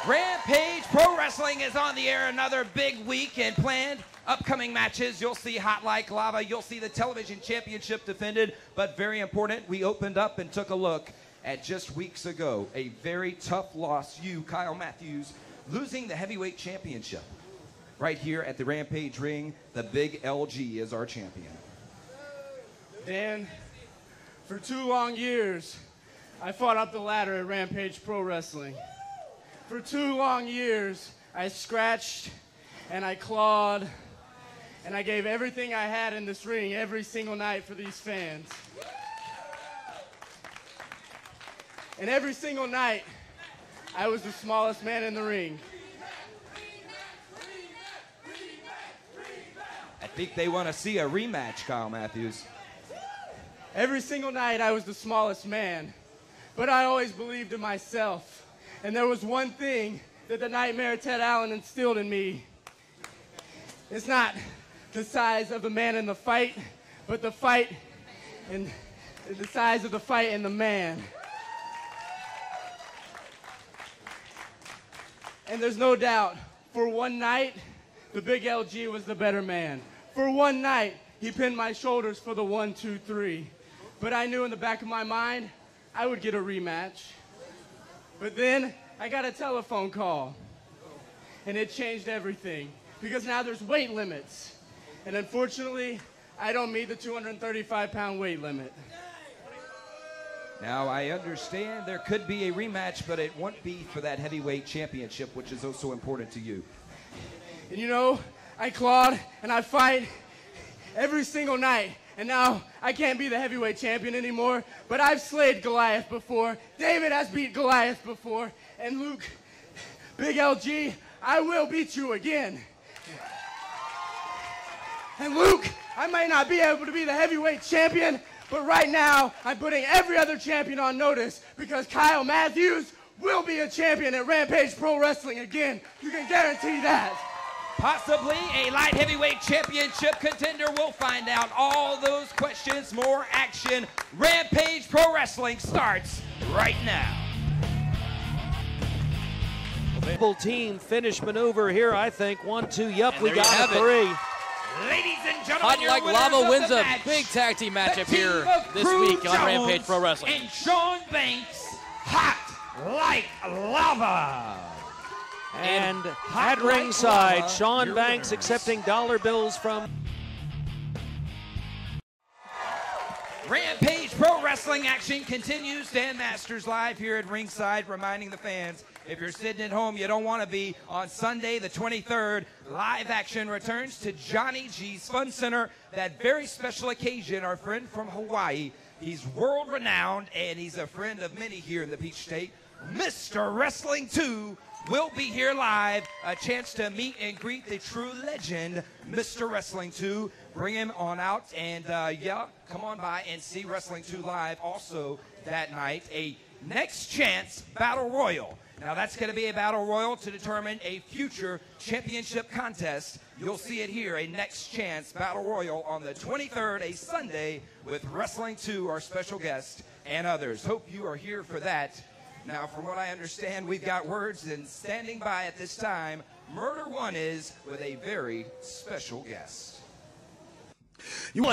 Rampage Pro Wrestling is on the air. Another big week and planned upcoming matches. You'll see Hot Like Lava. You'll see the television championship defended. But very important, we opened up and took a look at just weeks ago. A very tough loss. You, Kyle Matthews, losing the heavyweight championship. Right here at the Rampage ring, the big LG is our champion. Dan, for 2 long years, I fought up the ladder at Rampage Pro Wrestling. For 2 long years, I scratched and I clawed and I gave everything I had in this ring every single night for these fans. And every single night, I was the smallest man in the ring. I think they want to see a rematch, Kyle Matthews. Every single night, I was the smallest man. But I always believed in myself. And there was one thing that the Nightmare Ted Allen instilled in me. It's not the size of the man in the fight, but the fight and the size of the fight and the man. And there's no doubt, for one night, the big LG was the better man. For one night, he pinned my shoulders for the 1, 2, 3. But I knew in the back of my mind, I would get a rematch. But then I got a telephone call, and it changed everything because now there's weight limits. And unfortunately, I don't meet the 235-pound weight limit. Now, I understand there could be a rematch, but it won't be for that heavyweight championship, which is also important to you. And you know, I clawed and I fight every single night. And now I can't be the heavyweight champion anymore, but I've slayed Goliath before. David has beat Goliath before. And Luke, big LG, I will beat you again. And Luke, I might not be able to be the heavyweight champion, but right now I'm putting every other champion on notice because Kyle Matthews will be a champion at Rampage Pro Wrestling again. You can guarantee that. Possibly a light heavyweight championship contender. We'll find out all those questions, more action. Rampage Pro Wrestling starts right now. Double team finish maneuver here, I think. 1, 2, yup, we got a 3. Ladies and gentlemen, Hot Like Lava wins a big tag team matchup here this week on Rampage Pro Wrestling. And Sean Banks, Hot Like Lava. And at ringside, Sean Banks accepting dollar bills from Rampage Pro Wrestling action continues. Dan Masters live here at ringside, reminding the fans, if you're sitting at home, you don't want to be, on Sunday the 23rd, live action returns to Johnny G's Fun Center. That very special occasion, our friend from Hawaii, he's world renowned and he's a friend of many here in the Peach State. Mr. Wrestling 2 will be here live. A chance to meet and greet the true legend, Mr. Wrestling 2. Bring him on out and, yeah, come on by and see Wrestling 2 live. Also that night, a Next Chance Battle Royal. Now, that's going to be a Battle Royal to determine a future championship contest. You'll see it here, a Next Chance Battle Royal on the 23rd, a Sunday, with Wrestling 2, our special guest, and others. Hope you are here for that. Now, from what I understand, we've got words, and standing by at this time, Murder One is with a very special guest. You